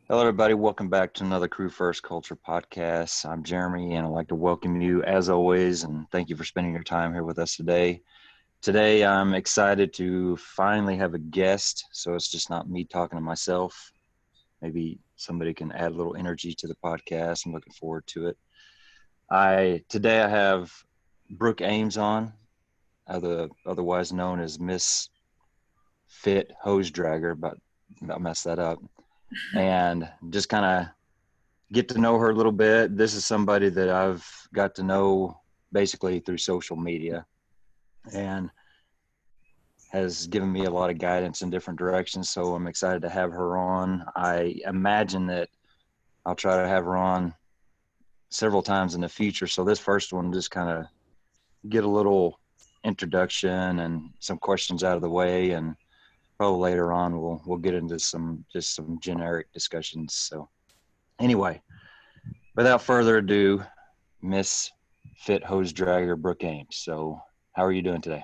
Hello, everybody. Welcome back to another Crew First Culture podcast. I'm Jeremy, and I'd like to welcome you as always, and thank you for spending your time here with us today. Today, I'm excited to finally have a guest, so it's just not me talking to myself. Maybe somebody can add a little energy to the podcast. I'm looking forward to it. Today I have Brooke Ames on, otherwise known as Miss Fit Hose Dragger, but I messed that up. And just kind of get to know her a little bit. This is somebody that I've got to know basically through social media and has given me a lot of guidance in different directions. So I'm excited to have her on. I imagine that I'll try to have her on several times in the future. So this first one, just kind of get a little introduction and some questions out of the way, and probably later on we'll get into some generic discussions. So anyway, without further ado, Miss Fit Hose Dragger Brooke Ames. So how are you doing today?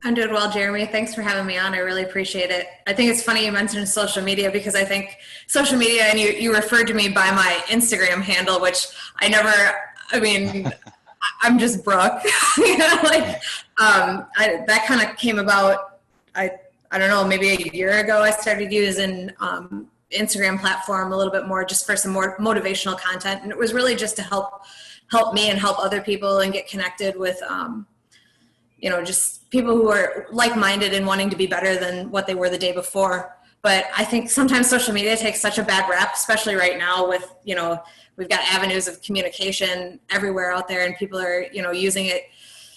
I'm doing well, Jeremy. Thanks for having me on. I really appreciate it. I think it's funny you mentioned social media because I think social media, and you referred to me by my Instagram handle, which I'm just Brooke. That kind of came about, I don't know, maybe a year ago. I started using Instagram platform a little bit more just for some more motivational content. And it was really just to help me and help other people and get connected with, just people who are like-minded and wanting to be better than what they were the day before. But I think sometimes social media takes such a bad rap, especially right now with, we've got avenues of communication everywhere out there and people are, using it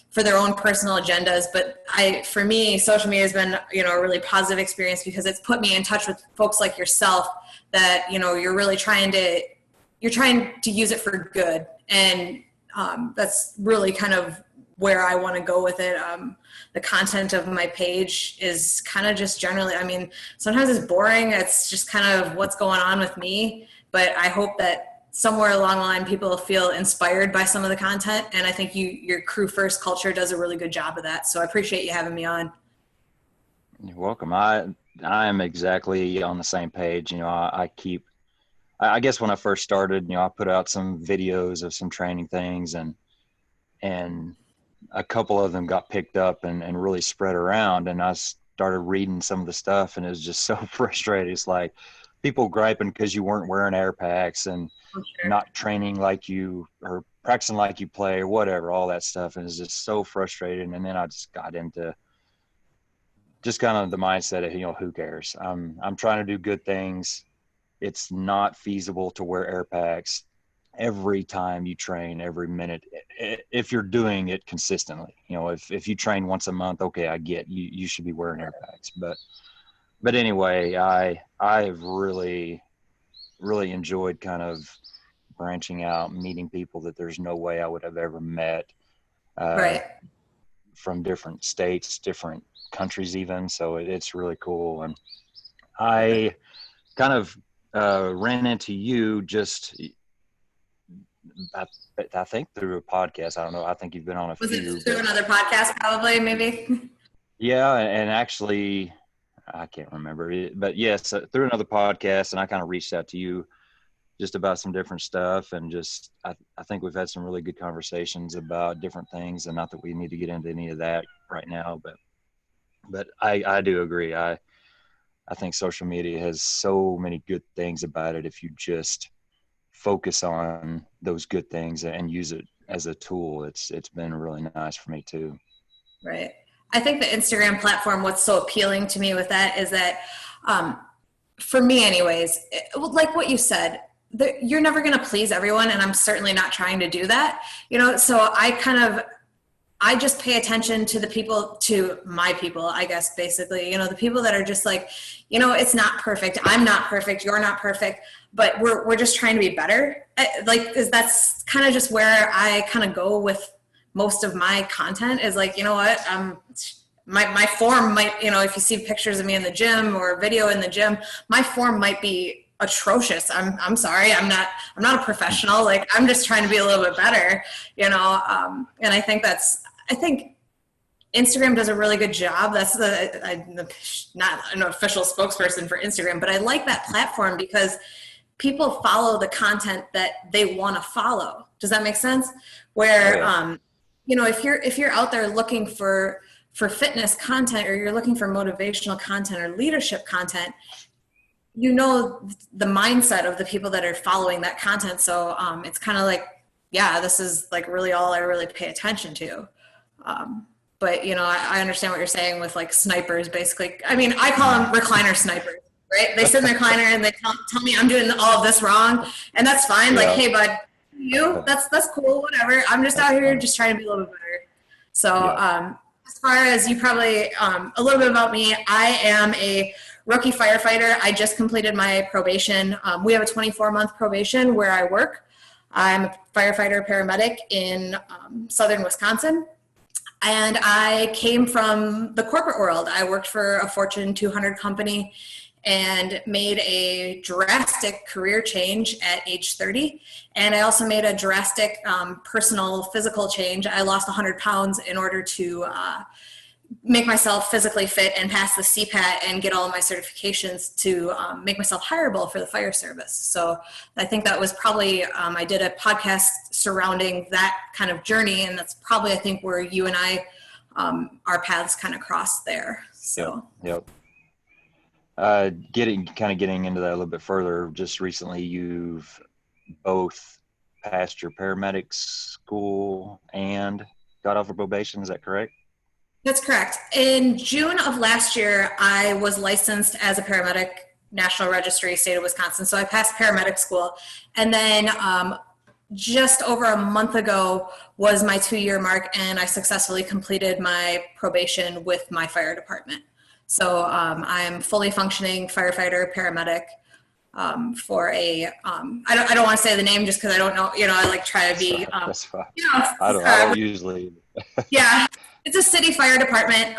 for their own personal agendas. But for me, social media has been, a really positive experience because it's put me in touch with folks like yourself that, you're really trying to use it for good. And that's really kind of where I want to go with it. The content of my page is kind of just generally, sometimes it's boring. It's just kind of what's going on with me, but I hope that somewhere along the line, people feel inspired by some of the content. And I think your Crew First Culture does a really good job of that. So I appreciate you having me on. You're welcome. I am exactly on the same page. I guess when I first started, I put out some videos of some training things and a couple of them got picked up and really spread around. And I started reading some of the stuff and it was just so frustrating. It's like people griping because you weren't wearing air packs and not training like you or practicing like you play or whatever, all that stuff. And it's just so frustrating. And then I just got into just kind of the mindset of, who cares? I'm trying to do good things. It's not feasible to wear air packs every time you train, every minute, if you're doing it consistently. If you train once a month, okay, I get you should be wearing air packs. But anyway, I've really enjoyed kind of branching out, meeting people that there's no way I would have ever met, Right. from different states, different countries even. So it's really cool. And I kind of ran into you just I think through a podcast. I don't know. I think you've been on a few. Was it through another podcast probably, maybe? Yeah, and actually, I can't remember it, but yes, through another podcast, and I kind of reached out to you just about some different stuff, and just I think we've had some really good conversations about different things, and not that we need to get into any of that right now, but I do agree. I think social media has so many good things about it if you just focus on those good things and use it as a tool. It's been really nice for me too. Right. I think the Instagram platform, what's so appealing to me with that is that, for me anyways, like what you said, you're never going to please everyone. And I'm certainly not trying to do that, so I just pay attention to my people, I guess, basically, the people that are just like, it's not perfect. I'm not perfect. You're not perfect, but we're just trying to be better. That's kind of just where I kind of go with most of my content is like, what, my form might, if you see pictures of me in the gym or video in the gym, my form might be atrocious. I'm sorry. I'm not a professional. Like, I'm just trying to be a little bit better, and I think Instagram does a really good job. I'm not an official spokesperson for Instagram, but I like that platform because people follow the content that they want to follow. Does that make sense? Oh Where, yeah. if you're out there looking for fitness content, or you're looking for motivational content or leadership content, the mindset of the people that are following that content. So it's kind of like, yeah, this is like really all I really pay attention to. But I understand what you're saying with like snipers, basically. I mean, I call them recliner snipers, right? They sit in the recliner and they tell me I'm doing all of this wrong, and that's fine. Like, Yeah. hey, bud, that's cool, whatever. I'm just That's out here funny. just trying to be a little bit better. So, Yeah. as far as you probably, a little bit about me, I am a rookie firefighter. I just completed my probation. We have a 24-month probation where I work. I'm a firefighter paramedic in southern Wisconsin. And I came from the corporate world. I worked for a Fortune 200 company and made a drastic career change at age 30. And I also made a drastic personal physical change. I lost 100 pounds in order to make myself physically fit and pass the CPAT and get all of my certifications to make myself hireable for the fire service. So I think that was probably, I did a podcast surrounding that kind of journey, and that's probably, I think, where you and I, our paths kind of crossed there. So. Yep. Getting into that a little bit further, just recently you've both passed your paramedic school and got off of probation. Is that correct? That's correct. In June of last year, I was licensed as a paramedic, National Registry, state of Wisconsin. So I passed paramedic school. And then just over a month ago was my 2-year mark, and I successfully completed my probation with my fire department. So I'm fully functioning firefighter, paramedic for a, I don't want to say the name just because I don't know, I like try to be, That's fine. I don't usually. Yeah. It's a city fire department.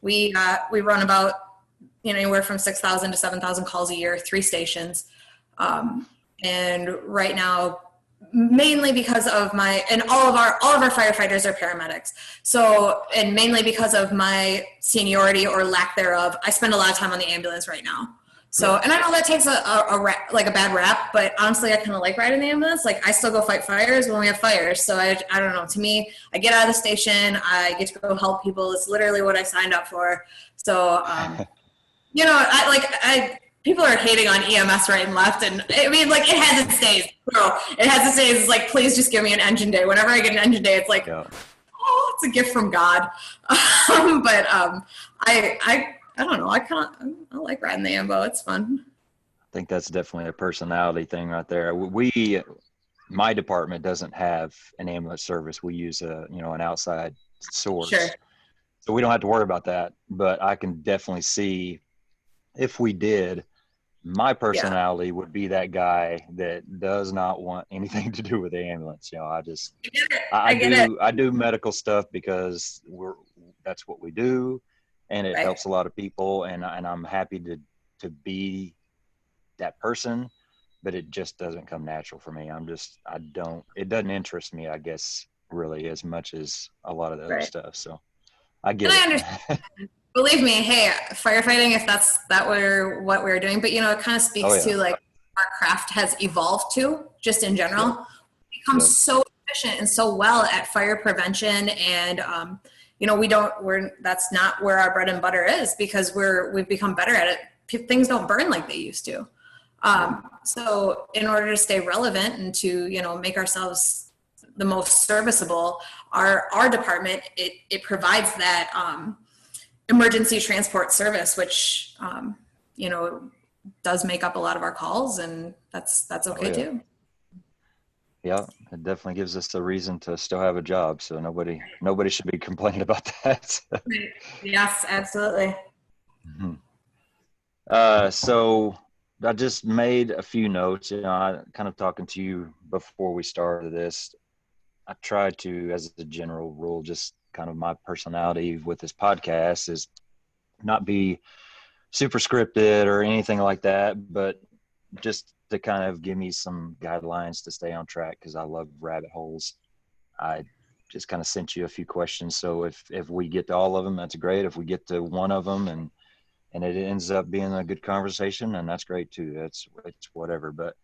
We run about anywhere from 6,000 to 7,000 calls a year, 3 stations, and right now, mainly because of all of our firefighters are paramedics. So, and mainly because of my seniority or lack thereof, I spend a lot of time on the ambulance right now. So, and I know that takes a bad rap, but honestly, I kind of like riding the ambulance. Like, I still go fight fires when we have fires. So I don't know. To me, I get out of the station, I get to go help people. It's literally what I signed up for. So, people are hating on EMS right and left. And I mean, like, it has its days, bro. It has its days. It's like, please just give me an engine day. Whenever I get an engine day, it's like, oh, it's a gift from God. I don't know. I like riding the Ambo. It's fun. I think that's definitely a personality thing right there. My department doesn't have an ambulance service. We use an outside source. Sure. So we don't have to worry about that. But I can definitely see if we did, my personality would be that guy that does not want anything to do with the ambulance. I do medical stuff because that's what we do. And it helps a lot of people, and I'm happy to be that person, but it just doesn't come natural for me. It doesn't interest me, I guess, really as much as a lot of the other stuff. So I get it. I understand. Believe me, hey, firefighting, if that's what we're doing, but it kind of speaks to like our craft has evolved to just in general. Yeah. We've become so efficient and so well at fire prevention, and that's not where our bread and butter is, because we've become better at it. Things don't burn like they used to. So in order to stay relevant and to, make ourselves the most serviceable, our department, it provides that, emergency transport service, which, does make up a lot of our calls, and that's okay too. Yeah, it definitely gives us a reason to still have a job. So nobody should be complaining about that. Yes, absolutely. Mm-hmm. So I just made a few notes. I kind of talking to you before we started this. I try to, as a general rule, just kind of my personality with this podcast is not be super scripted or anything like that, but just to kind of give me some guidelines to stay on track, because I love rabbit holes. I just kind of sent you a few questions. So if we get to all of them, that's great. If we get to one of them and and it ends up being a good conversation, and that's great too. It's whatever. But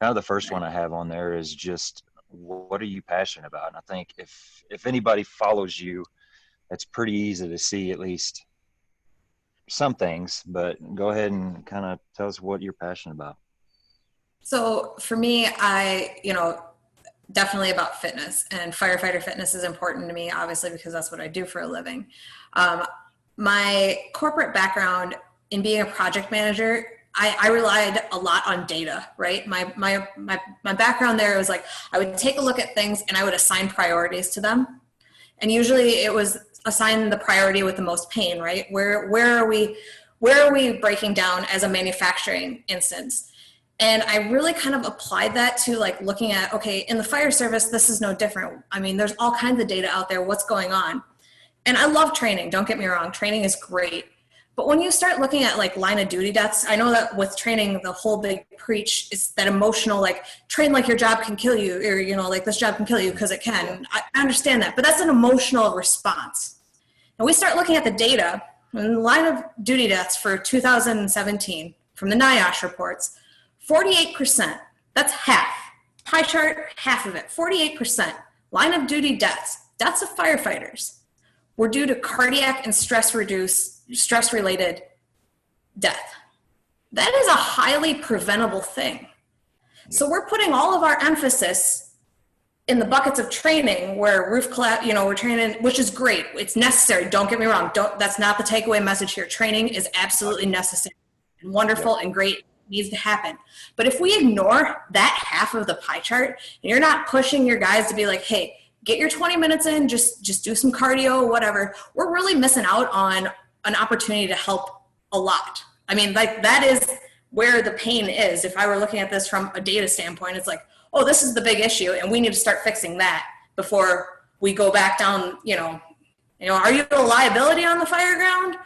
kind of the first one I have on there is just, what are you passionate about? And I think if anybody follows you, it's pretty easy to see at least some things. But go ahead and kind of tell us what you're passionate about. So for me, definitely about fitness, and firefighter fitness is important to me, obviously, because that's what I do for a living. My corporate background in being a project manager, I relied a lot on data, right? My background there was like, I would take a look at things and I would assign priorities to them. And usually it was assign the priority with the most pain, right? Where are we breaking down as a manufacturing instance? And I really kind of applied that to like looking at, okay, in the fire service, this is no different. I mean, there's all kinds of data out there. What's going on? And I love training. Don't get me wrong. Training is great. But when you start looking at like line of duty deaths, I know that with training, the whole big preach is that emotional, like train like your job can kill you, or, like this job can kill you because it can. I understand that, but that's an emotional response. And we start looking at the data, and line of duty deaths for 2017 from the NIOSH reports, 48%, that's half. Pie chart, half of it, 48%. Line of duty deaths of firefighters were due to cardiac and stress-related death. That is a highly preventable thing. So we're putting all of our emphasis in the buckets of training where roof collapse, we're training, which is great. It's necessary. Don't get me wrong. That's not the takeaway message here. Training is absolutely necessary and wonderful and great. Needs to happen. But if we ignore that half of the pie chart, and you're not pushing your guys to be like, hey, get your 20 minutes in, just do some cardio, whatever, we're really missing out on an opportunity to help a lot. I mean, like that is where the pain is. If I were looking at this from a data standpoint, it's like, oh, this is the big issue, and we need to start fixing that before we go back down, are you a liability on the fire ground?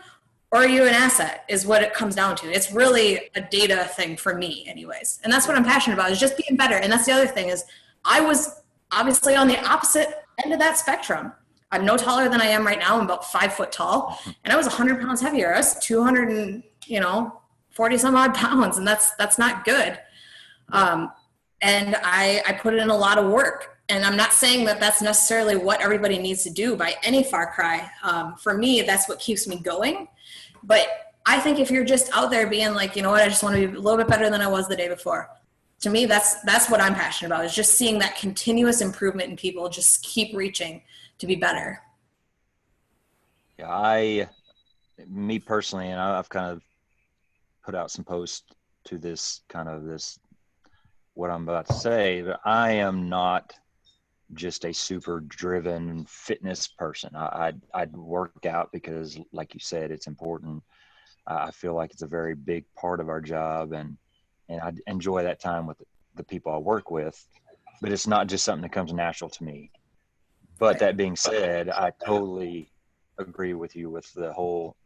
Or are you an asset is what it comes down to. It's really a data thing for me anyways. And that's what I'm passionate about, is just being better. And that's the other thing is I was obviously on the opposite end of that spectrum. I'm no taller than I am right now. I'm about 5 foot tall, and I was 100 pounds heavier. I was 240 some odd pounds, and that's not good. And I put in a lot of work. And I'm not saying that that's necessarily what everybody needs to do by any far cry. For me, that's what keeps me going. But I think if you're just out there being like, you know what, I just want to be a little bit better than I was the day before. To me, that's what I'm passionate about, is just seeing that continuous improvement in people, just keep reaching to be better. Yeah, me personally, and I've kind of put out some posts to this what I'm about to say, but I am not just a super driven fitness person. I'd work out because, like you said, it's important. I feel like it's a very big part of our job, and I enjoy that time with the people I work with, but it's not just something that comes natural to me. But that being said, I totally agree with you with the whole,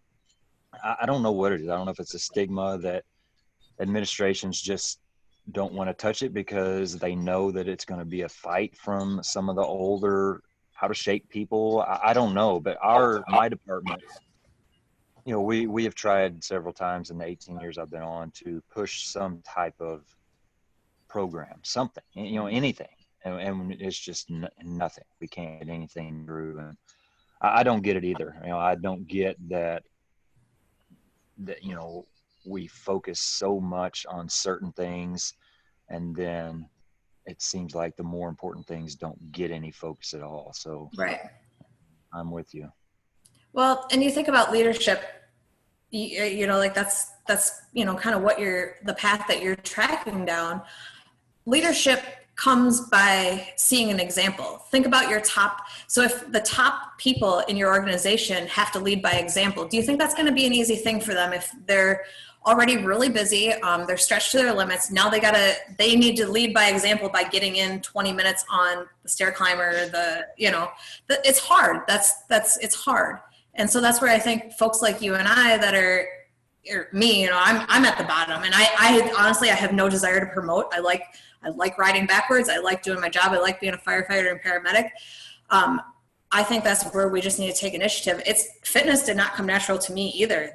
I don't know what it is. I don't know if it's a stigma that administrations just don't want to touch it because they know that it's going to be a fight from some of the older, out of shape people. I don't know, but my department, we have tried several times in the 18 years I've been on to push some type of program, something, anything. And it's just nothing. We can't get anything through. And I don't get it either. I don't get that, we focus so much on certain things, and then it seems like the more important things don't get any focus at all. So right. I'm with you. Well, and you think about leadership, like that's kind of what the path that you're tracking down. Leadership comes by seeing an example. Think about your top. So if the top people in your organization have to lead by example, do you think that's going to be an easy thing for them if they're already really busy? They're stretched to their limits. Now they need to lead by example by getting in 20 minutes on the stair climber. It's hard. It's hard. And so that's where I think folks like you and I that are, or me, I'm at the bottom, and I honestly, I have no desire to promote. I like riding backwards. I like doing my job. I like being a firefighter and paramedic. I think that's where we just need to take initiative. Fitness did not come natural to me either.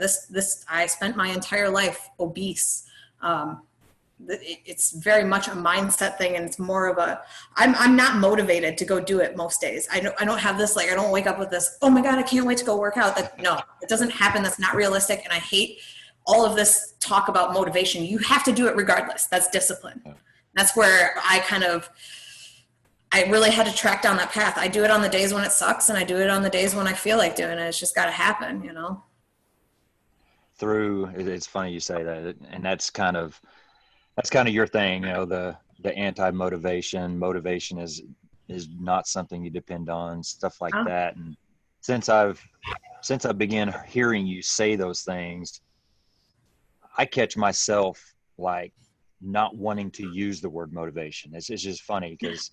I spent my entire life obese. It's very much a mindset thing, and it's more of I'm not motivated to go do it most days. I don't have this, like, I don't wake up with this, oh my God, I can't wait to go work out. No, it doesn't happen. That's not realistic. And I hate all of this talk about motivation. You have to do it regardless. That's discipline. That's where I really had to track down that path. I do it on the days when it sucks, and I do it on the days when I feel like doing it. It's just got to happen, It's funny you say that, and that's kind of your thing, the anti-motivation. Motivation is not something you depend on, stuff like that. And since I began hearing you say those things, I catch myself like not wanting to use the word motivation. It's just funny because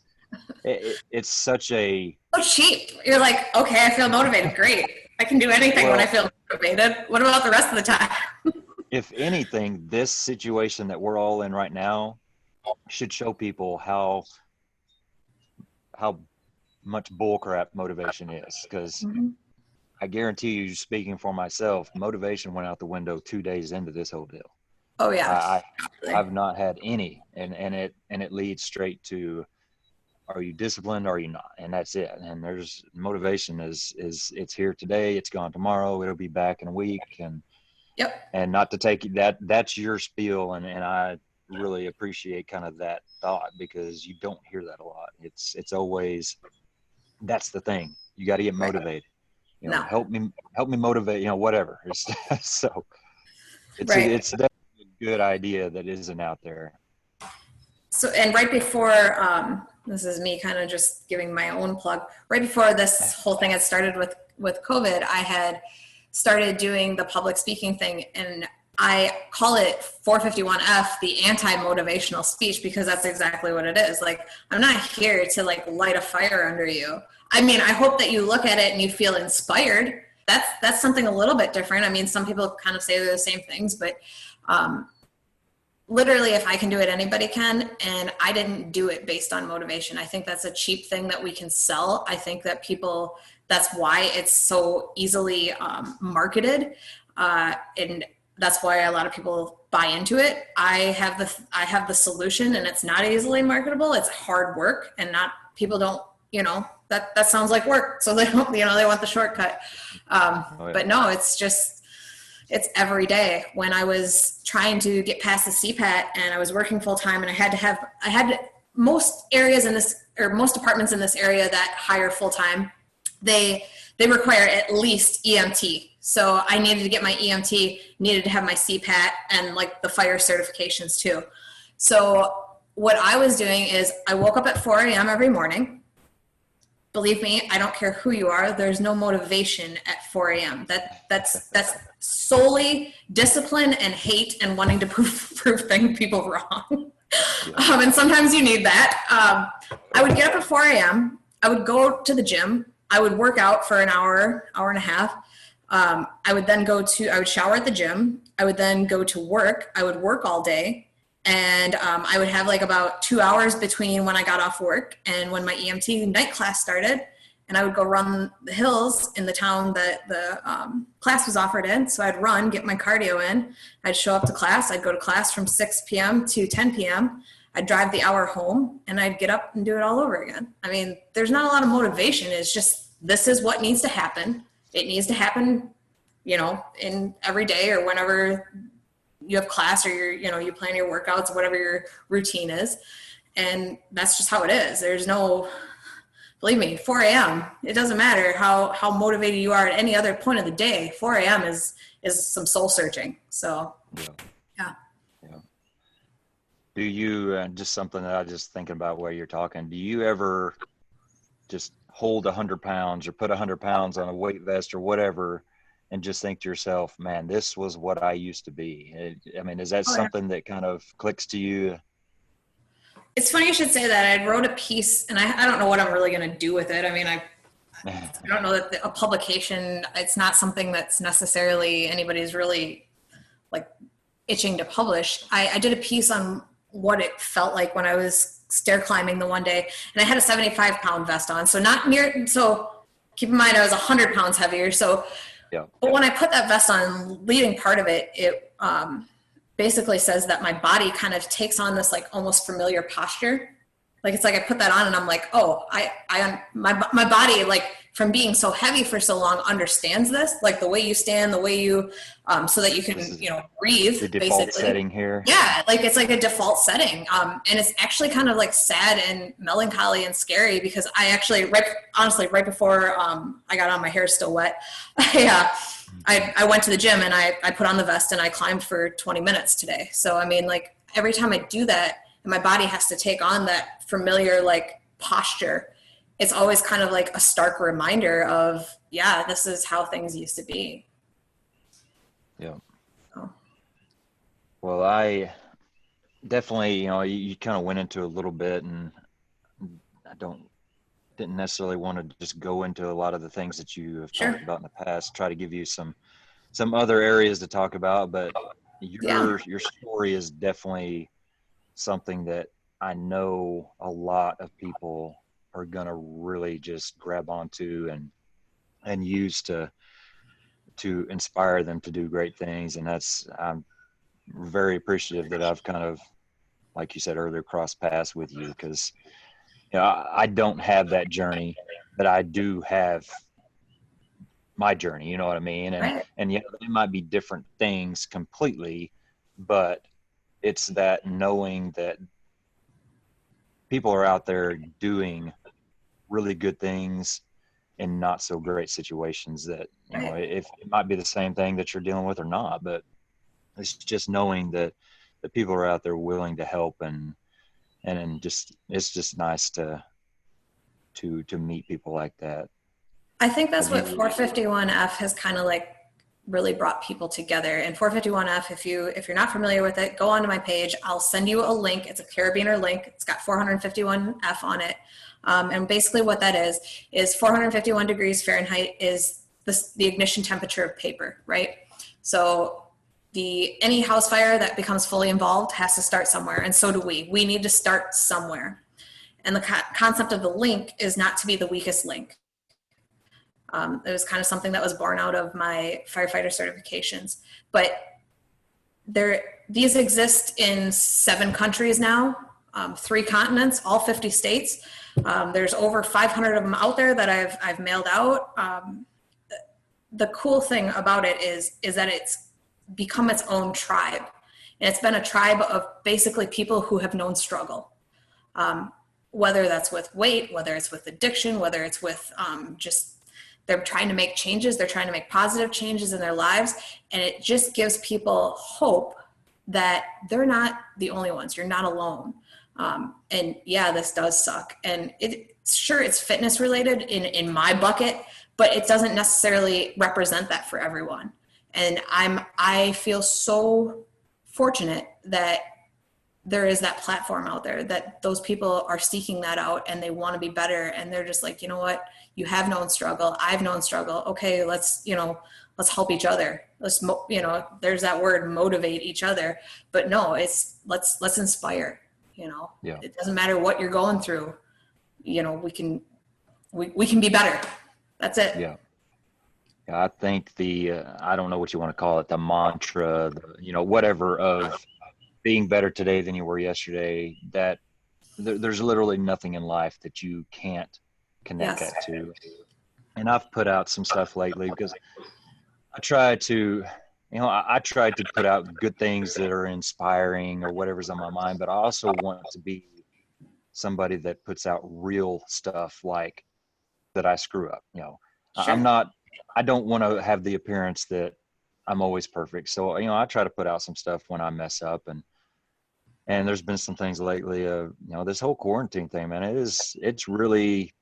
it's such a so cheap. You're like, okay, I feel motivated. Great. I can do anything when I feel motivated. What about the rest of the time? If anything, this situation that we're all in right now should show people how much bullcrap motivation is. Because I guarantee you, speaking for myself, motivation went out the window 2 days into this whole deal. Oh yeah. I've not had any, and it leads straight to, are you disciplined? Or are you not? And that's it. And there's motivation is it's here today. It's gone tomorrow. It'll be back in a week. And yep. And not to take that's your spiel. And I really appreciate kind of that thought, because you don't hear that a lot. It's always, that's the thing. You got to get motivated. Help me motivate, whatever. So it's definitely a good idea that isn't out there. So, and right before, this is me kind of just giving my own plug, right before this whole thing had started with COVID, I had started doing the public speaking thing, and I call it 451F, the anti-motivational speech, because that's exactly what it is. Like, I'm not here to like light a fire under you. I mean, I hope that you look at it and you feel inspired. That's something a little bit different. I mean, some people kind of say they're the same things, but literally, if I can do it, anybody can. And I didn't do it based on motivation. I think that's a cheap thing that we can sell. I think that that's why it's so easily marketed. And that's why a lot of people buy into it. I have the solution, and it's not easily marketable. It's hard work, and people don't, that sounds like work. So they don't, they want the shortcut. But no, it's every day. When I was trying to get past the CPAT and I was working full time, and I had most areas most departments in this area that hire full time, they require at least EMT. So I needed to get my EMT, needed to have my CPAT, and like the fire certifications too. So what I was doing is I woke up at 4 a.m. every morning. Believe me, I don't care who you are. There's no motivation at 4 a.m. That's solely discipline and hate and wanting to prove people wrong. And sometimes you need that. I would get up at 4 a.m. I would go to the gym. I would work out for an hour and a half. I would shower at the gym. I would then go to work. I would work all day. And I would have like about 2 hours between when I got off work and when my EMT night class started. And I would go run the hills in the town that the class was offered in. So I'd run, get my cardio in. I'd show up to class. I'd go to class from 6 p.m. to 10 p.m. I'd drive the hour home, and I'd get up and do it all over again. I mean, there's not a lot of motivation. It's just, this is what needs to happen. It needs to happen, in every day or whenever you have class, or you plan your workouts, whatever your routine is. And that's just how it is. There's no, believe me, 4 a.m. It doesn't matter how motivated you are at any other point of the day. 4 a.m. is some soul searching. So yeah. Do you, just something that I just thinking about while you're talking, do you ever just hold 100 pounds or put 100 pounds on a weight vest or whatever, and just think to yourself, man, this was what I used to be? I mean, is that something that kind of clicks to you? It's funny you should say that. I wrote a piece, and I don't know what I'm really going to do with it. I mean, I don't know that a publication, it's not something that's necessarily anybody's really like itching to publish. I did a piece on what it felt like when I was stair climbing the one day, and I had a 75-pound vest on. So keep in mind I was 100 pounds heavier. So, Yeah. but when I put that vest on, leading part of it, it basically says that my body kind of takes on this like almost familiar posture. Like it's like I put that on and I'm like, oh, my body, like from being so heavy for so long, understands this, like the way you stand, the way you, so that you This can, is breathe, the default basically. setting here. Yeah, like it's like a default setting, and it's actually kind of like sad and melancholy and scary because I actually, honestly, right before I got on, my hair is still wet. I went to the gym and I put on the vest and I climbed for 20 minutes today. So I mean, like every time I do that, and my body has to take on that familiar like posture, it's always kind of like a stark reminder of, yeah, this is how things used to be. Yeah. So, Well, I definitely, you kind of went into a little bit, and I didn't necessarily want to just go into a lot of the things that you have sure. talked about in the past. Try to give you some other areas to talk about, but Yeah. your story is definitely something that I know a lot of people are gonna really just grab onto and use to inspire them to do great things. And I'm very appreciative that I've kind of, like you said earlier, crossed paths with you, because I don't have that journey, but I do have my journey. You know what I mean? Right. And they might be different things completely, but it's that knowing that people are out there doing really good things in not so great situations, that Right. if it might be the same thing that you're dealing with or not, but it's just knowing that the people are out there willing to help, and just it's just nice to meet people like that. I think that's Have what you? 451F has kind of like really brought people together. And 451F, if you're not familiar with it, go onto my page. I'll send you a link. It's a carabiner link. It's got 451F on it. And basically what that is 451 degrees Fahrenheit is the ignition temperature of paper, right? So any house fire that becomes fully involved has to start somewhere, and so do we. We need to start somewhere. And the concept of the link is not to be the weakest link. It was kind of something that was born out of my firefighter certifications. But these exist in 7 countries now, 3 continents, all 50 states. There's over 500 of them out there that I've mailed out. The cool thing about it is that it's become its own tribe. And it's been a tribe of basically people who have known struggle. Whether that's with weight, whether it's with addiction, whether it's with just they're trying to make changes, they're trying to make positive changes in their lives, and it just gives people hope that they're not the only ones. You're not alone. And yeah, this does suck. And it's fitness related in my bucket, but it doesn't necessarily represent that for everyone. And I feel so fortunate that there is that platform out there, that those people are seeking that out and they want to be better. And they're just like, you know what, you have known struggle. I've known struggle. Okay. Let's help each other. There's that word, motivate each other, but no, let's inspire, Yeah. it doesn't matter what you're going through. We can be better. That's it. Yeah. I think I don't know what you want to call it, the mantra, whatever, of being better today than you were yesterday, that there's literally nothing in life that you can't connect Yes. that to. And I've put out some stuff lately because I try to, I try to put out good things that are inspiring or whatever's on my mind, but I also want to be somebody that puts out real stuff, like that I screw up. Sure. I don't want to have the appearance that I'm always perfect. So, I try to put out some stuff when I mess up, and there's been some things lately, this whole quarantine thing, man, it's really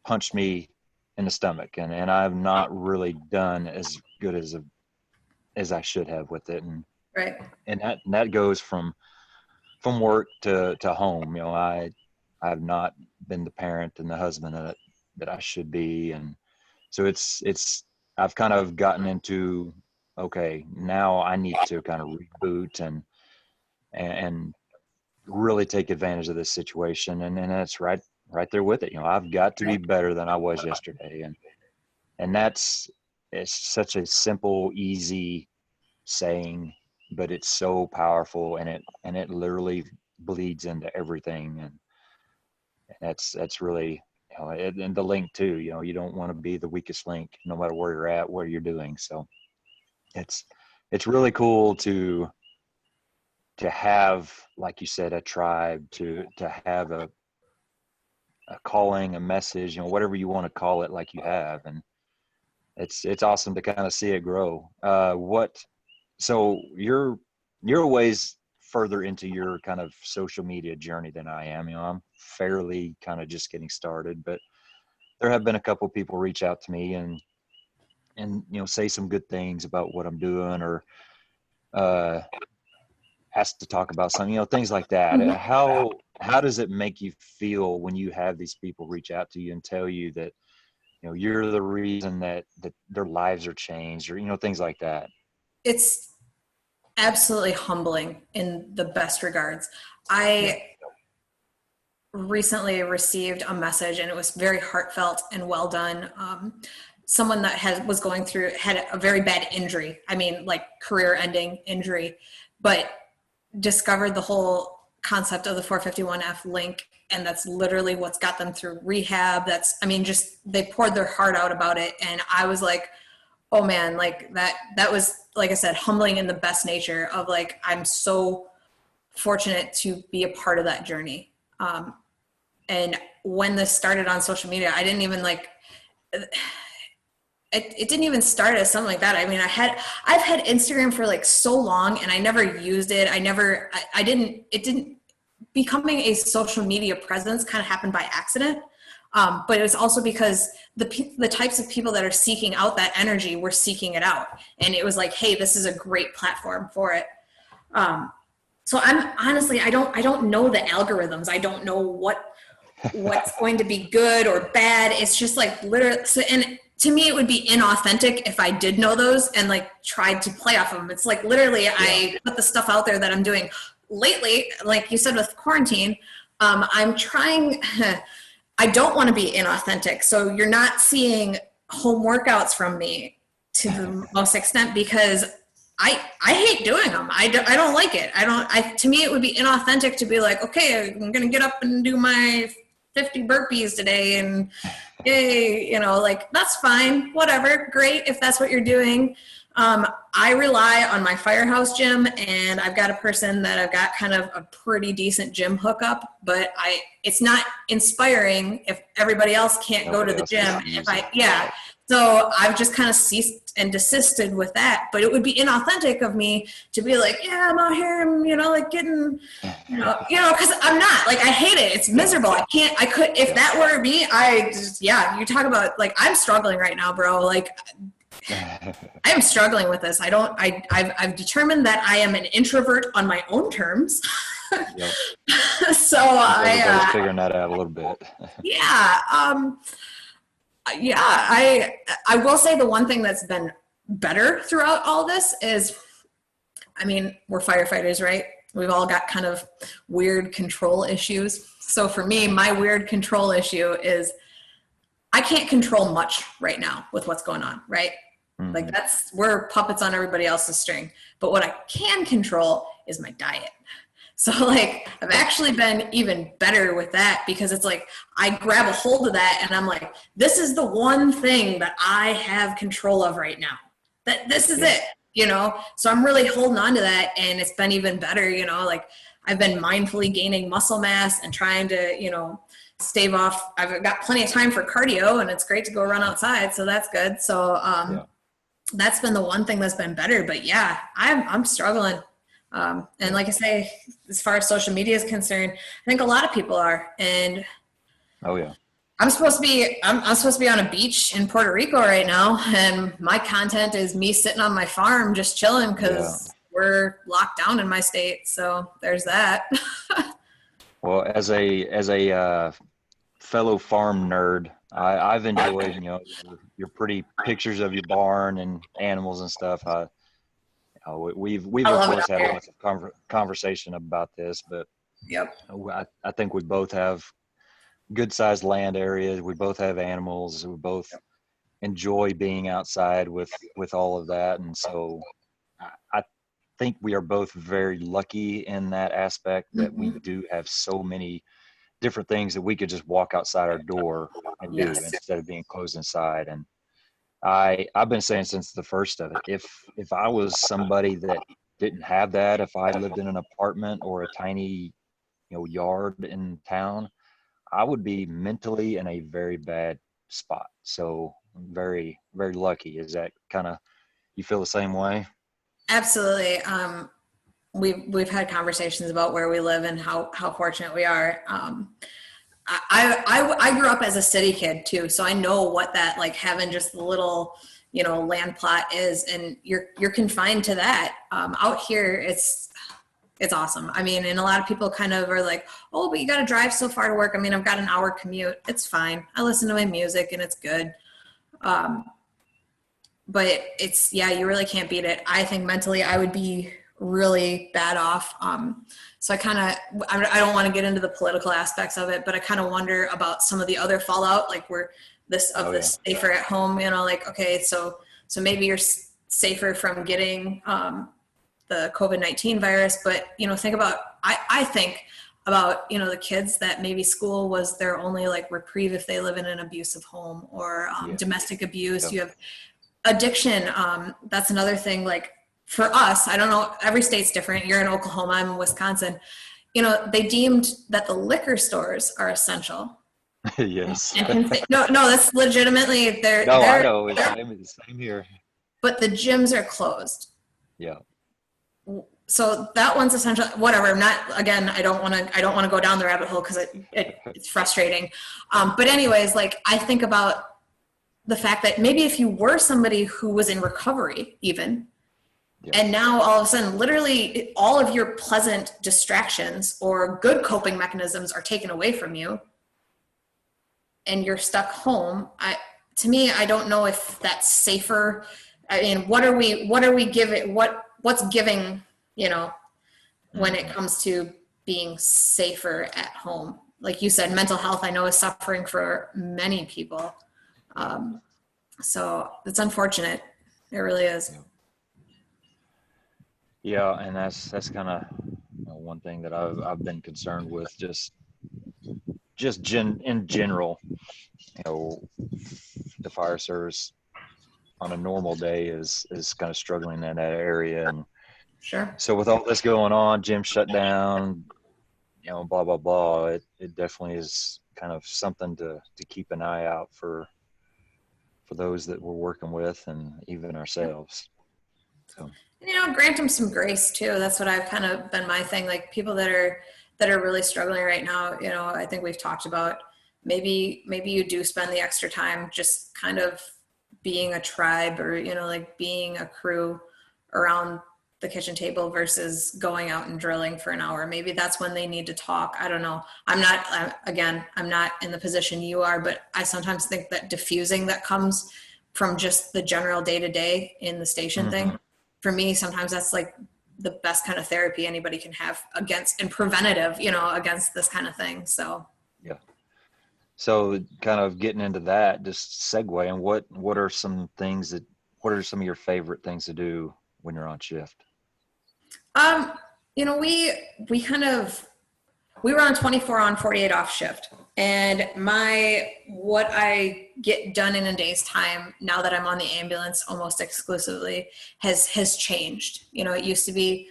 punched me in the stomach, and I've not really done as good as I should have with it. Right. And that goes from work to home. I've not been the parent and the husband that I should be. And so I've kind of gotten into, okay, now I need to kind of reboot and really take advantage of this situation. And that's right right there with it. I've got to be better than I was yesterday. And it's such a simple, easy saying, but it's so powerful, and it literally bleeds into everything. And that's really, and the link too, you don't want to be the weakest link, no matter where you're at, what you're doing. So it's, it's really cool to have, like you said, a tribe, to have a calling, a message, whatever you want to call it, like you have. And it's awesome to kind of see it grow. So you're a ways further into your kind of social media journey than I am. I'm fairly kind of just getting started, but there have been a couple people reach out to me and say some good things about what I'm doing, or uh ask to talk about something, things like that. Mhm. How does it make you feel when you have these people reach out to you and tell you that you're the reason that their lives are changed, or things like that? It's absolutely humbling in the best regards. Yeah. I recently received a message, and it was very heartfelt and well done. Someone that had a very bad injury. I mean, like career-ending injury, but discovered the whole concept of the 451F link, and that's literally what's got them through rehab. Just they poured their heart out about it, and I was like, oh man, like that was, like I said, humbling in the best nature of like, I'm so fortunate to be a part of that journey. And when this started on social media, I didn't even like it didn't even start as something like that. I mean, I've had Instagram for like so long, and I never used it. It didn't becoming a social media presence kind of happened by accident. But it was also because the types of people that are seeking out that energy were seeking it out. And it was like, hey, this is a great platform for it. So I'm honestly, I don't know the algorithms. I don't know what's going to be good or bad. It's just like literally, and to me, it would be inauthentic if I did know those and like tried to play off of them. It's like literally, Yeah. I put the stuff out there that I'm doing lately, like you said with quarantine. I'm trying. I don't want to be inauthentic, so you're not seeing home workouts from me to the most extent because I hate doing them. I don't like it. To me, it would be inauthentic to be like, okay, I'm gonna get up and do my 50 burpees today, and yay, like that's fine, whatever, great if that's what you're doing. I rely on my firehouse gym, and I've got a person that I've got kind of a pretty decent gym hookup, but it's not inspiring if everybody else can't go to the gym. So I've just kind of ceased and desisted with that. But it would be inauthentic of me to be like, yeah, I'm out here, like getting, because I'm not. Like, I hate it. It's miserable. If that were me, you talk about, like, I'm struggling right now, bro. Like, I am struggling with this. I've determined that I am an introvert on my own terms. Yep. So everybody's figuring that out a little bit. I will say the one thing that's been better throughout all this is, I mean, we're firefighters, right? We've all got kind of weird control issues. So for me, my weird control issue is I can't control much right now with what's going on, right? Mm-hmm. Like we're puppets on everybody else's string. But what I can control is my diet. So like, I've actually been even better with that, because it's like, I grab a hold of that and I'm like, this is the one thing that I have control of right now. This is it, So I'm really holding on to that, and it's been even better, like I've been mindfully gaining muscle mass and trying to, stave off. I've got plenty of time for cardio, and it's great to go run outside. So that's good. So that's been the one thing that's been better, but yeah, I'm struggling. And like I say, as far as social media is concerned, I think a lot of people are. And oh yeah, I'm supposed to be on a beach in Puerto Rico right now, and my content is me sitting on my farm just chilling because we're locked down in my state. So there's that. Well, as a fellow farm nerd, I've enjoyed your pretty pictures of your barn and animals and stuff. We've of course had lots of conversation about this, but yep. I think we both have good sized land areas. We both have animals. We both enjoy being outside with all of that. And so I think we are both very lucky in that aspect that we Mhm. do have so many different things that we could just walk outside our door and do Yes. instead of being closed inside. And I've been saying since the first of it, if I was somebody that didn't have that, if I lived in an apartment or a tiny, yard in town, I would be mentally in a very bad spot. So I'm very, very lucky. Is that kind of, you feel the same way? Absolutely. We've had conversations about where we live and how fortunate we are. I grew up as a city kid too, so I know what that, like, having just the little, land plot is, and you're confined to that. Out here, it's awesome. I mean, and a lot of people kind of are like, oh, but you got to drive so far to work. I mean, I've got an hour commute. It's fine. I listen to my music and it's good. Um, but it's, yeah, you really can't beat it. I think mentally I would be really bad off. So I don't want to get into the political aspects of it, but I kind of wonder about some of the other fallout, like where Oh yeah. this safer at home, like, okay, so maybe you're safer from getting, the COVID-19 virus, but, think about, I think about, the kids that maybe school was their only, like, reprieve if they live in an abusive home, or Yeah. domestic abuse. Yeah. You have addiction. That's another thing. Like, for us, I don't know, every state's different. You're in Oklahoma, I'm in Wisconsin. They deemed that the liquor stores are essential. Yes. No, that's legitimately, No, I know. It's the same here. but the gyms are closed. Yeah. So that one's essential. Whatever. Not, again, I don't want to go down the rabbit hole because it's frustrating. But anyways, like, I think about the fact that maybe if you were somebody who was in recovery even, Yeah. and now all of a sudden, literally all of your pleasant distractions or good coping mechanisms are taken away from you, and you're stuck home. To me, I don't know if that's safer. I mean, what are we giving? What's giving, when it comes to being safer at home? Like you said, mental health, I know, is suffering for many people. So it's unfortunate. It really is. Yeah. Yeah, and that's kind of, one thing that I've been concerned with, in general. The fire service on a normal day is kind of struggling in that area, and Sure. so with all this going on, gym shut down, blah blah blah. It definitely is kind of something to keep an eye out for those that we're working with, and even ourselves. So Grant them some grace too. That's what I've kind of been my thing. Like, people that are really struggling right now. I think we've talked about, maybe you do spend the extra time just kind of being a tribe, or like being a crew around the kitchen table versus going out and drilling for an hour. Maybe that's when they need to talk. I don't know. I'm not in the position you are, but I sometimes think that diffusing that comes from just the general day-to-day in the station mm-hmm. thing, for me, sometimes that's like the best kind of therapy anybody can have against, and preventative, against this kind of thing. So Yeah. So kind of getting into that, just segue, and what are some of your favorite things to do when you're on shift? Um, we kind of, we were on 24 on 48 off shift, and what I get done in a day's time now that I'm on the ambulance almost exclusively has changed. It used to be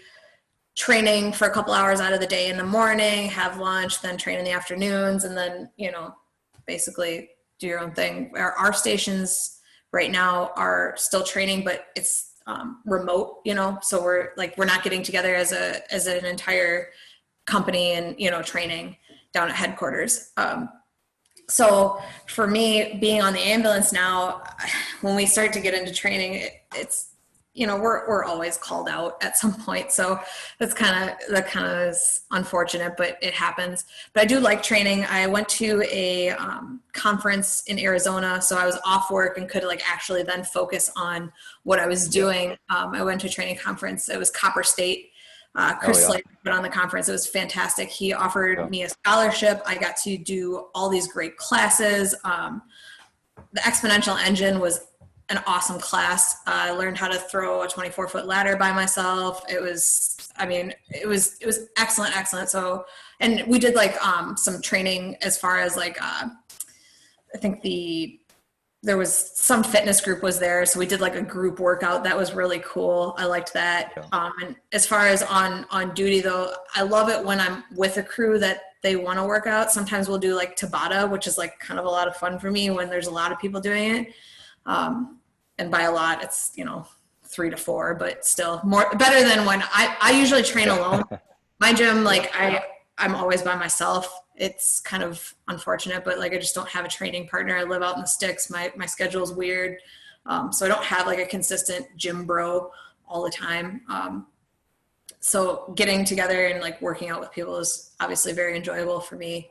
training for a couple hours out of the day in the morning, have lunch, then train in the afternoons, and then, basically do your own thing. Our stations right now are still training, but it's remote, so we're not getting together as an entire company and, training down at headquarters. So for me, being on the ambulance now, when we start to get into training, it's, we're always called out at some point. So that kind of is unfortunate, but it happens. But I do like training. I went to a conference in Arizona, so I was off work and could actually then focus on what I was doing. I went to a training conference. It was Copper State. Chris Slater put on the conference. It was fantastic. He offered me a scholarship. I got to do all these great classes. The exponential engine was an awesome class. I learned how to throw a 24-foot ladder by myself. It was excellent. So, and we did like some training as far as like, I think there was some fitness group was there. So we did like a group workout. That was really cool. I liked that. And as far as on duty though, I love it when I'm with a crew that they want to work out. Sometimes we'll do like Tabata, which is like kind of a lot of fun for me when there's a lot of people doing it. And by a lot, it's, 3 to 4, but still better than when I usually train alone. My gym, like I'm always by myself. It's kind of unfortunate, but like I just don't have a training partner. I live out in the sticks. My schedule is weird. So I don't have like a consistent gym bro all the time. So getting together and like working out with people is obviously very enjoyable for me.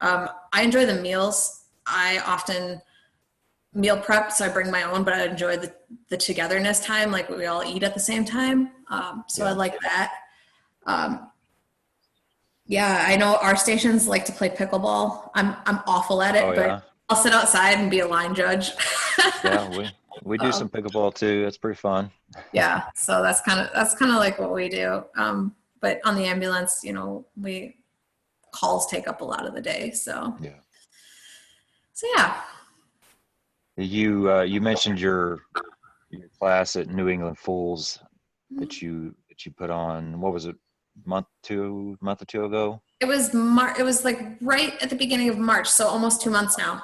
I enjoy the meals. I often meal prep, so I bring my own, but I enjoy the togetherness time, like we all eat at the same time. So I like that. I know our stations like to play pickleball. I'm awful at it, but I'll sit outside and be a line judge. We do some pickleball too. It's pretty fun. So that's kind of like what we do. But on the ambulance, calls take up a lot of the day. So yeah. You mentioned your class at New England Fools that you put on. What was it? Month or two ago? It was It was like right at the beginning of March, so almost 2 months now.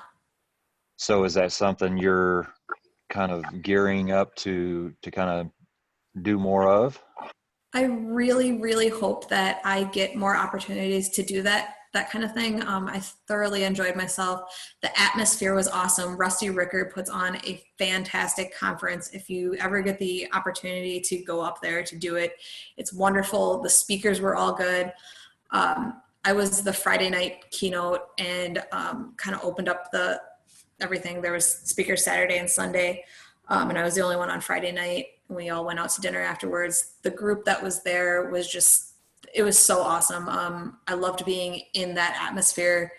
So is that something you're kind of gearing up to kind of do more of? I really, really hope that I get more opportunities to do that kind of thing. I thoroughly enjoyed myself. The atmosphere was awesome. Rusty Ricker puts on a fantastic conference. If you ever get the opportunity to go up there to do it, it's wonderful. The speakers were all good. I was the Friday night keynote and kind of opened up everything. There was speakers Saturday and Sunday, and I was the only one on Friday night. We all went out to dinner afterwards. The group that was there was it was so awesome. I loved being in that atmosphere.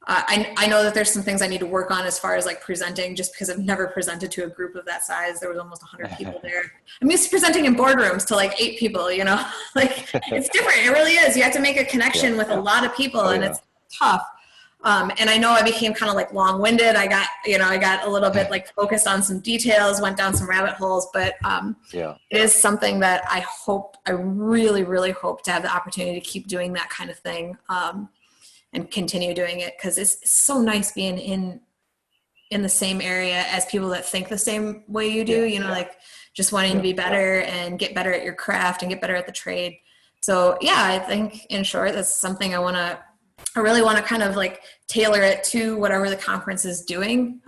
I know that there's some things I need to work on as far as like presenting, just because I've never presented to a group of that size. There was almost 100 people there. I'm used to presenting in boardrooms to like 8 people, like it's different. It really is. You have to make a connection with a lot of people and it's tough. And I know I became kind of like long-winded. I got a little bit like focused on some details, went down some rabbit holes, but it is something that I really, really hope to have the opportunity to keep doing that kind of thing and continue doing it, because it's so nice being in the same area as people that think the same way you do, like just wanting to be better and get better at your craft and get better at the trade. So I think in short, that's something I really want to kind of like tailor it to whatever the conference is doing.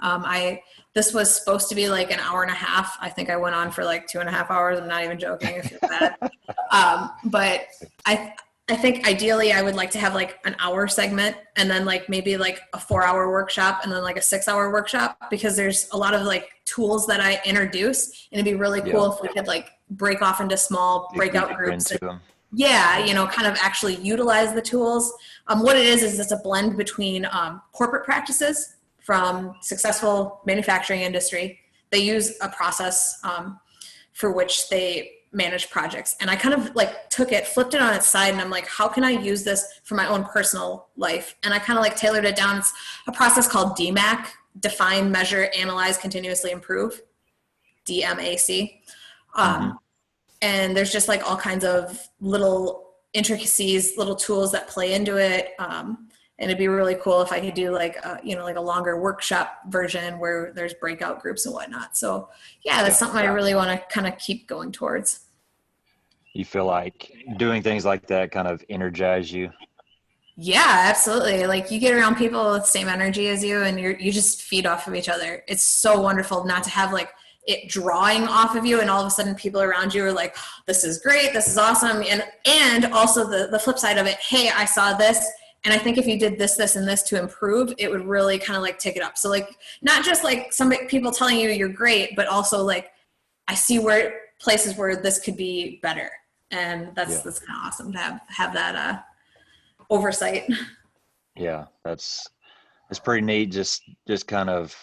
This was supposed to be like an hour and a half. I think I went on for like 2.5 hours. I'm not even joking if you're bad. But I think ideally I would like to have like an hour segment and then like maybe like a 4-hour workshop and then like a 6-hour workshop, because there's a lot of like tools that I introduce, and it'd be really cool if we could like break off into small breakout groups. Kind of actually utilize the tools. What it is it's a blend between corporate practices from successful manufacturing industry. They use a process for which they manage projects. And I kind of like took it, flipped it on its side, and I'm like, how can I use this for my own personal life? And I kind of like tailored it down. It's a process called DMAC, Define, Measure, Analyze, Continuously Improve, DMAC. And there's just like all kinds of little intricacies, little tools that play into it. And it'd be really cool if I could do like a longer workshop version where there's breakout groups and whatnot. So that's something I really want to kind of keep going towards. You feel like doing things like that kind of energize you? Yeah, absolutely. Like you get around people with the same energy as you, and you just feed off of each other. It's so wonderful not to have like it drawing off of you, and all of a sudden people around you are like, this is great, this is awesome. And also the flip side of it, hey, I saw this, and I think if you did this, this, and this to improve, it would really kind of like take it up. So like, not just like some people telling you you're great, but also like, I see places where this could be better. And that's Yeah. kind of awesome to have that oversight. Yeah. It's pretty neat. Just kind of,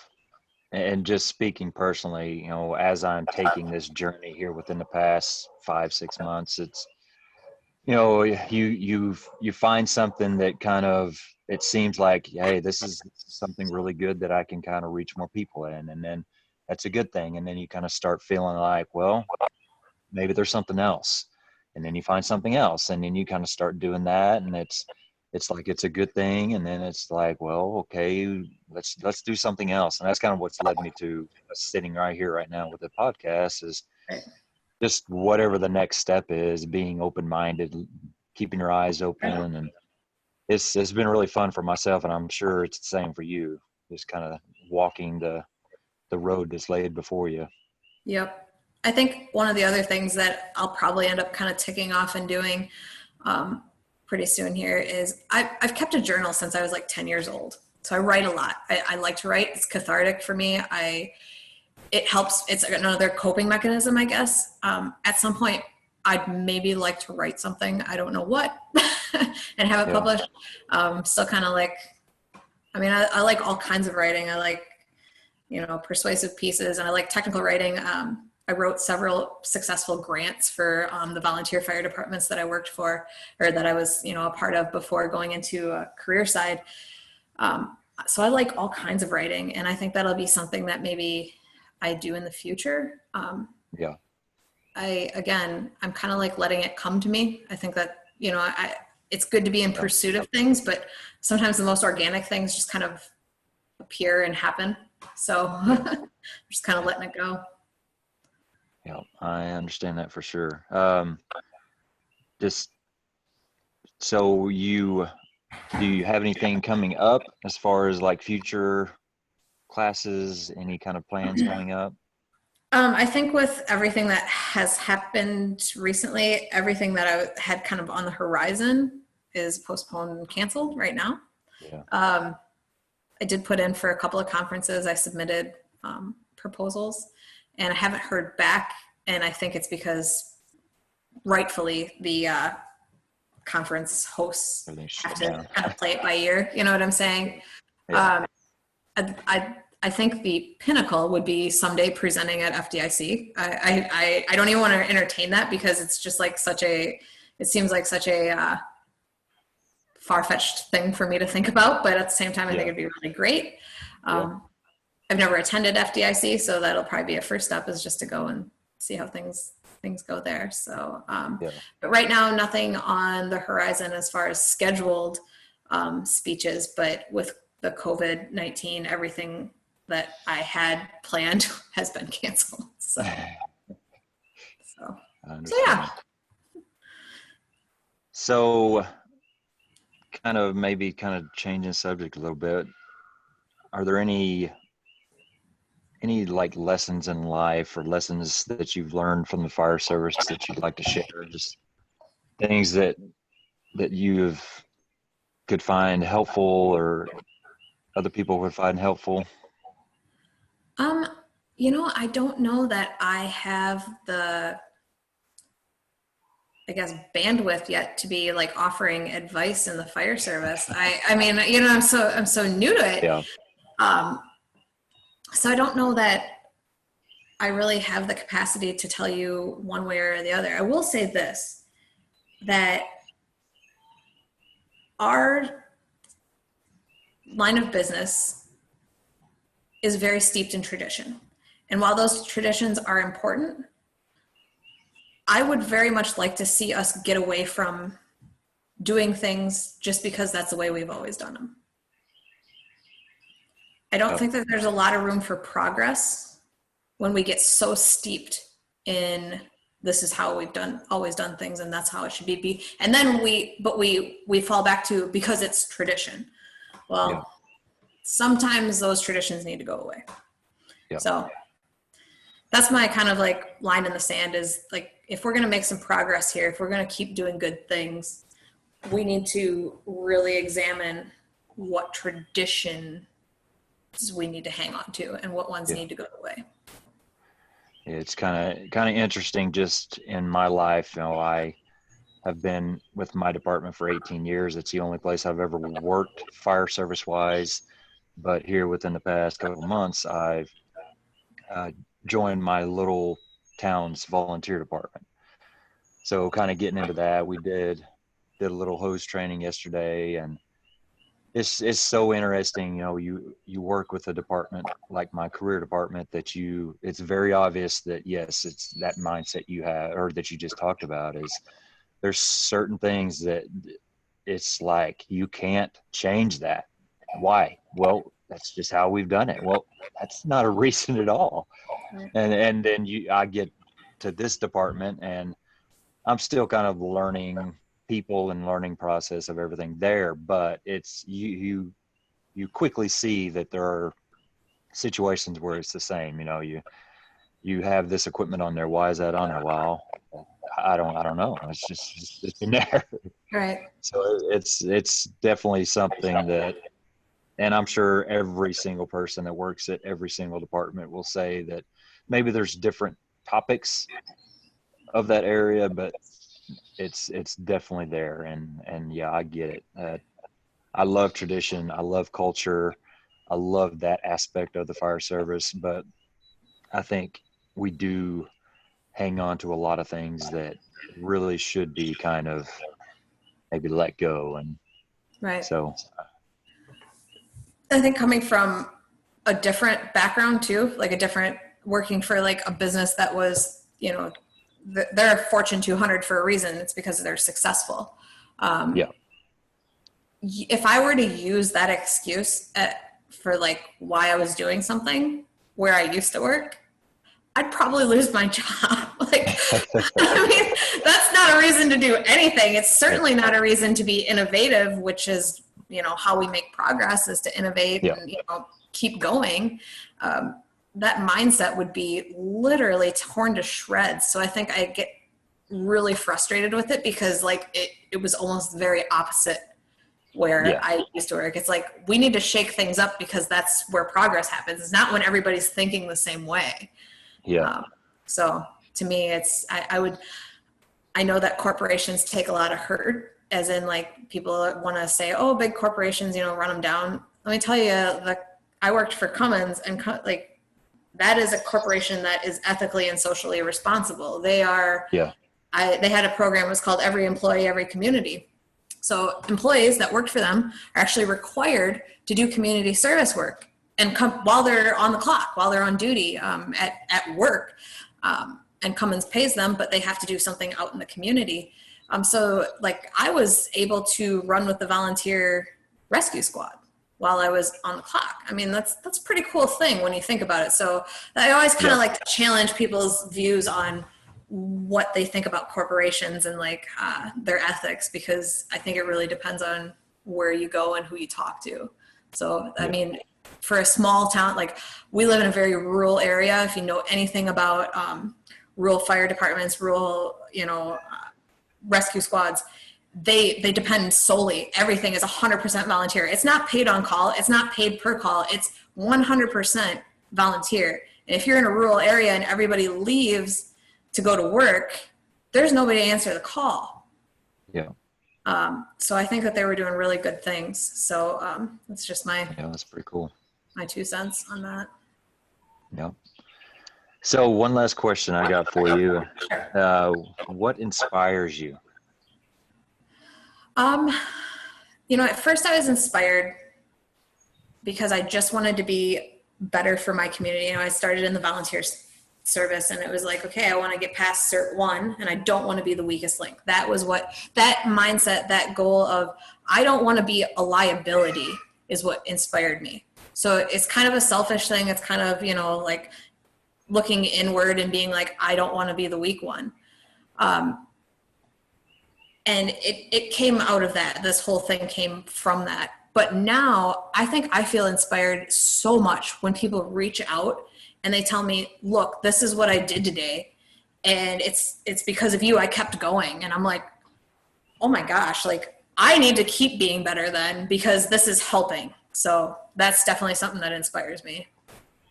and just speaking personally, as I'm taking this journey here within the past 5, 6 months, it's, you find something that kind of, it seems like, hey, this is something really good that I can kind of reach more people in, and then that's a good thing. And then you kind of start feeling like, well, maybe there's something else, and then you find something else, and then you kind of start doing that, and it's like it's a good thing, and then it's like, well, okay, let's do something else. And that's kind of what's led me to sitting right here right now with the podcast, is Right. just whatever the next step is, being open-minded, keeping your eyes open. And it's been really fun for myself, and I'm sure it's the same for you, just kind of walking the road that's laid before you. Yep. I think one of the other things that I'll probably end up kind of ticking off and doing pretty soon here is I've kept a journal since I was like 10 years old. So I write a lot. I like to write. It's cathartic for me. It helps. It's another coping mechanism, I guess. At some point, I'd maybe like to write something. I don't know what and have it Yeah. published. Still kind of like, I mean, I like all kinds of writing. I like, persuasive pieces, and I like technical writing. I wrote several successful grants for the volunteer fire departments that I worked for, or that I was, a part of before going into a career side. So I like all kinds of writing, and I think that'll be something that maybe I do in the future. Yeah. I'm kind of like letting it come to me. I think that, it's good to be in pursuit of things, but sometimes the most organic things just kind of appear and happen. So just kind of letting it go. Yeah, I understand that for sure. Just so do you have anything coming up as far as like future classes, any kind of plans coming up? I think with everything that has happened recently, everything that I had kind of on the horizon is postponed and canceled right now. Yeah. I did put in for a couple of conferences. I submitted proposals, and I haven't heard back. And I think it's because rightfully the conference hosts have to kind of play it by ear. You know what I'm saying? Yeah. I think the pinnacle would be someday presenting at FDIC. I don't even want to entertain that, because it's just like it seems like such a far-fetched thing for me to think about, but at the same time, I think it'd be really great. I've never attended FDIC, so that'll probably be a first step, is just to go and see how things go there. So, but right now, nothing on the horizon as far as scheduled speeches, but with the COVID-19, everything that I had planned has been canceled. So yeah. So kind of changing subject a little bit. Are there any like lessons in life, or lessons that you've learned from the fire service that you'd like to share? Just things that you could find helpful, or other people would find helpful? I don't know that I have the, I guess, bandwidth yet to be like offering advice in the fire service. I mean, I'm so new to it. Yeah. So I don't know that I really have the capacity to tell you one way or the other. I will say this, that our line of business is very steeped in tradition. And while those traditions are important, I would very much like to see us get away from doing things just because that's the way we've always done them. I don't think that there's a lot of room for progress when we get so steeped in this is how we've always done things, and that's how it should be. And then we fall back to, because it's tradition. Well, sometimes those traditions need to go away. So that's my kind of like line in the sand, is like, if we're going to make some progress here, if we're going to keep doing good things, we need to really examine what traditions we need to hang on to and what ones need to go away. It's kind of interesting. Just in my life, I've been with my department for 18 years. It's the only place I've ever worked fire service wise. But here within the past couple of months, I've joined my little town's volunteer department. So kind of getting into that, we did a little hose training yesterday, and it's so interesting. You know, you work with a department like my career department that it's very obvious that yes, it's that mindset you have, or that you just talked about, is there's certain things that it's like you can't change that. Why? Well, that's just how we've done it. Well, that's not a reason at all. And then I get to this department, and I'm still kind of learning people and learning process of everything there, but it's you quickly see that there are situations where it's the same. You know, you have this equipment on there. Why is that on there? Well, I don't know. It's been there. Right. So it's definitely something that, and I'm sure every single person that works at every single department will say that maybe there's different topics of that area, but it's definitely there. And yeah, I get it. I love tradition. I love culture. I love that aspect of the fire service, but I think we do hang on to a lot of things that really should be kind of maybe let go. And Right. so I think coming from a different background too, like a different working for like a business that was, you know, they're Fortune 200 for a reason. It's because they're successful. yeah. If I were to use that excuse for like why I was doing something where I used to work, I'd probably lose my job. Like, I mean, that's not a reason to do anything. It's certainly not a reason to be innovative, which is, you know, how we make progress is to innovate and, you know, keep going. That mindset would be literally torn to shreds. So I think I get really frustrated with it because like it was almost very opposite where I used to work. It's like, we need to shake things up because that's where progress happens. It's not when everybody's thinking the same way. Yeah. So to me, I know that corporations take a lot of hurt, as in like people want to say, oh, big corporations, you know, run them down. Let me tell you, I worked for Cummins, and like that is a corporation that is ethically and socially responsible. They are, they had a program, it was called Every Employee, Every Community. So employees that worked for them are actually required to do community service work and come while they're on the clock, while they're on duty at work. And Cummins pays them, but they have to do something out in the community. So like I was able to run with the volunteer rescue squad while I was on the clock. I mean, that's a pretty cool thing when you think about it. So I always kind of like to challenge people's views on what they think about corporations and like their ethics, because I think it really depends on where you go and who you talk to. So, I mean, for a small town, like we live in a very rural area. If you know anything about rural fire departments, rural, you know, rescue squads, they depend solely. Everything is 100% volunteer. It's not paid on call. It's not paid per call. It's 100% volunteer. And if you're in a rural area and everybody leaves to go to work, there's nobody to answer the call. Yeah. So I think that they were doing really good things. So that's just that's pretty cool. My 2 cents on that. Yeah. So one last question I got for you. What inspires you? You know, at first I was inspired because I just wanted to be better for my community. You know, I started in the volunteer service and it was like, okay, I want to get past Cert 1 and I don't want to be the weakest link. That was that mindset, that goal of, I don't want to be a liability is what inspired me. So it's kind of a selfish thing. It's kind of, you know, like looking inward and being like, I don't want to be the weak one. And it came out of that. This whole thing came from that. But now I think I feel inspired so much when people reach out and they tell me, look, this is what I did today. And it's because of you, I kept going. And I'm like, oh my gosh, like I need to keep being better then because this is helping. So that's definitely something that inspires me.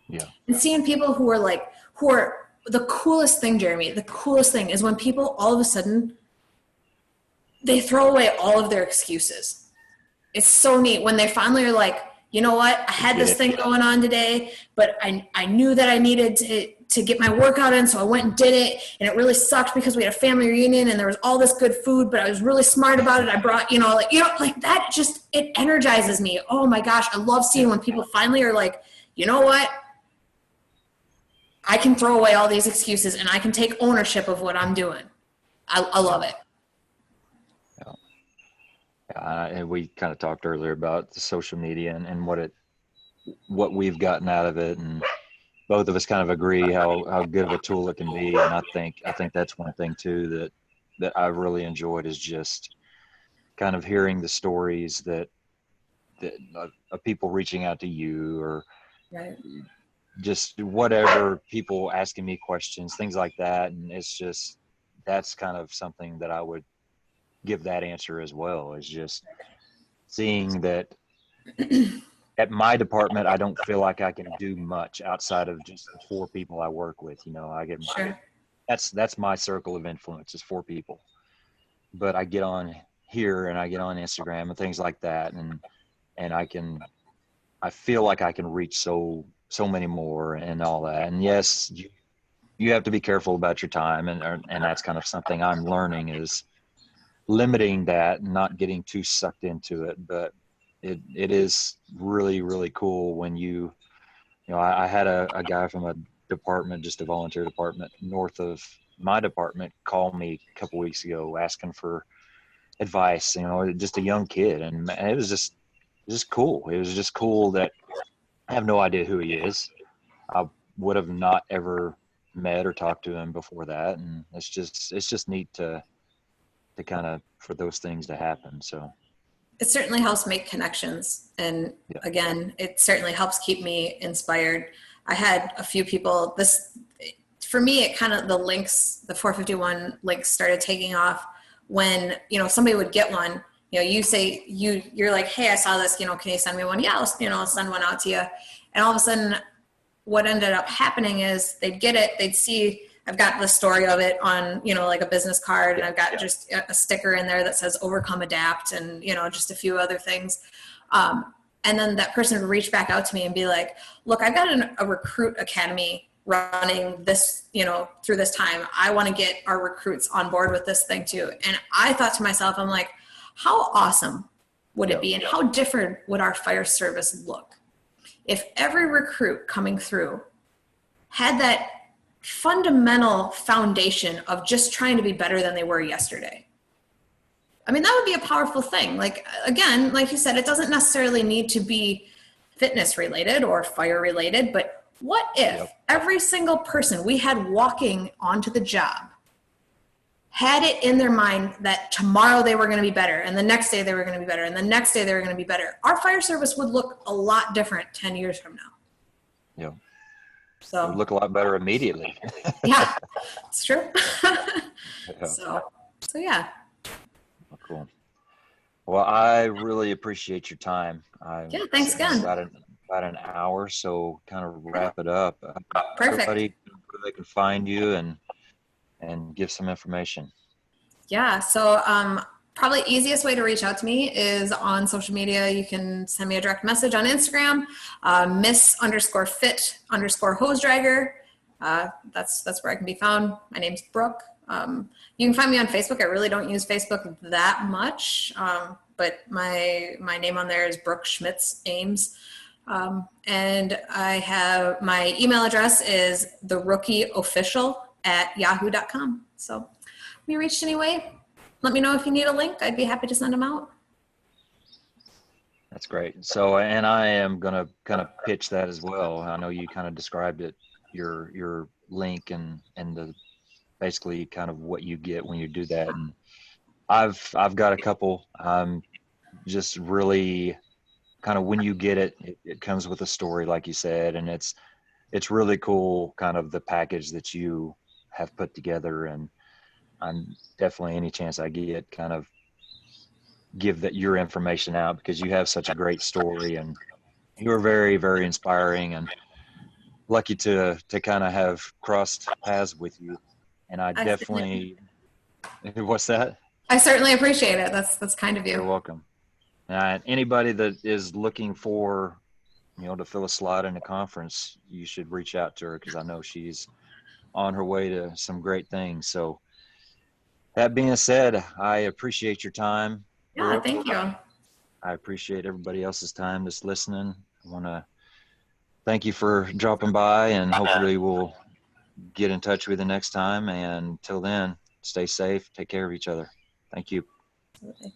Yeah. And seeing people who are the coolest thing, Jeremy, the coolest thing is when people all of a sudden they throw away all of their excuses. It's so neat when they finally are like, you know what, I had this thing going on today, but I knew that I needed to get my workout in, so I went and did it, and it really sucked because we had a family reunion and there was all this good food, but I was really smart about it. I brought, like that just, it energizes me. Oh my gosh, I love seeing when people finally are like, you know what, I can throw away all these excuses and I can take ownership of what I'm doing. I love it. And we kind of talked earlier about the social media and what we've gotten out of it, and both of us kind of agree how good of a tool it can be. And I think that's one thing too that I've really enjoyed is just kind of hearing the stories that of people reaching out to you, or Right. just whatever, people asking me questions, things like that. And it's just, that's kind of something that I would give that answer as well, is just seeing that at my department, I don't feel like I can do much outside of just the 4 people I work with. I get, Sure. that's my circle of influence is 4 people, but I get on here and I get on Instagram and things like that. And I feel like I can reach so many more and all that. And yes, you have to be careful about your time. And that's kind of something I'm learning, is limiting that, not getting too sucked into it. But it is really, really cool when I had a guy from a department, just a volunteer department north of my department, call me a couple weeks ago asking for advice, just a young kid. And it was just cool. It was just cool that I have no idea who he is. I would have not ever met or talked to him before that. And it's just neat to kind of, for those things to happen. So It certainly helps make connections. And yeah. again, it certainly helps keep me inspired. I had a few people, for me, it kind of, the 451 links started taking off when, somebody would get one, you say, you're like, hey, I saw this, can you send me one? Yeah, I'll send one out to you. And all of a sudden what ended up happening is they'd get it, they'd see, I've got the story of it on, like a business card, and I've got just a sticker in there that says overcome, adapt, and, just a few other things. And then that person would reach back out to me and be like, look, I've got a recruit academy running this, through this time. I want to get our recruits on board with this thing too. And I thought to myself, I'm like, how awesome would it be? And how different would our fire service look if every recruit coming through had that fundamental foundation of just trying to be better than they were yesterday? I mean, that would be a powerful thing. Like, again, like you said, it doesn't necessarily need to be fitness related or fire related, but what if every single person we had walking onto the job had it in their mind that tomorrow they were going to be better, and the next day they were going to be better, and the next day they were going to be better? Our fire service would look a lot different 10 years from now. Yeah. So it would look a lot better immediately. Yeah, it's true. Yeah. So yeah. Cool. Well, I really appreciate your time. Yeah, thanks again. About an hour, so kind of wrap it up. Perfect. Everybody, where they can find you and give some information. Yeah, so probably easiest way to reach out to me is on social media. You can send me a direct message on Instagram, miss_fit_hose dragger. That's where I can be found. My name's Brooke. You can find me on Facebook. I really don't use Facebook that much, but my name on there is Brooke Ames. And I have, my email address is therookieofficial@yahoo.com. So if you reached anyway, let me know if you need a link. I'd be happy to send them out. That's great. So, and I am going to kind of pitch that as well. I know you kind of described it, your link and the basically kind of what you get when you do that. And I've got a couple, just really kind of, when you get it, it comes with a story, like you said, and it's really cool, kind of the package that you have put together. And I'm definitely, any chance I get, kind of give that your information out, because you have such a great story and you're very, very inspiring, and lucky to kind of have crossed paths with you. And I definitely, what's that? I certainly appreciate it. That's kind of You're you. welcome. Anybody that is looking for, to fill a slot in a conference, you should reach out to her because I know she's on her way to some great things. So that being said, I appreciate your time, Yeah, Brooke. thank you. I appreciate everybody else's time that's listening. I want to thank you for dropping by, and hopefully we'll get in touch with you next time. And until then, stay safe, take care of each other. Thank you. Absolutely.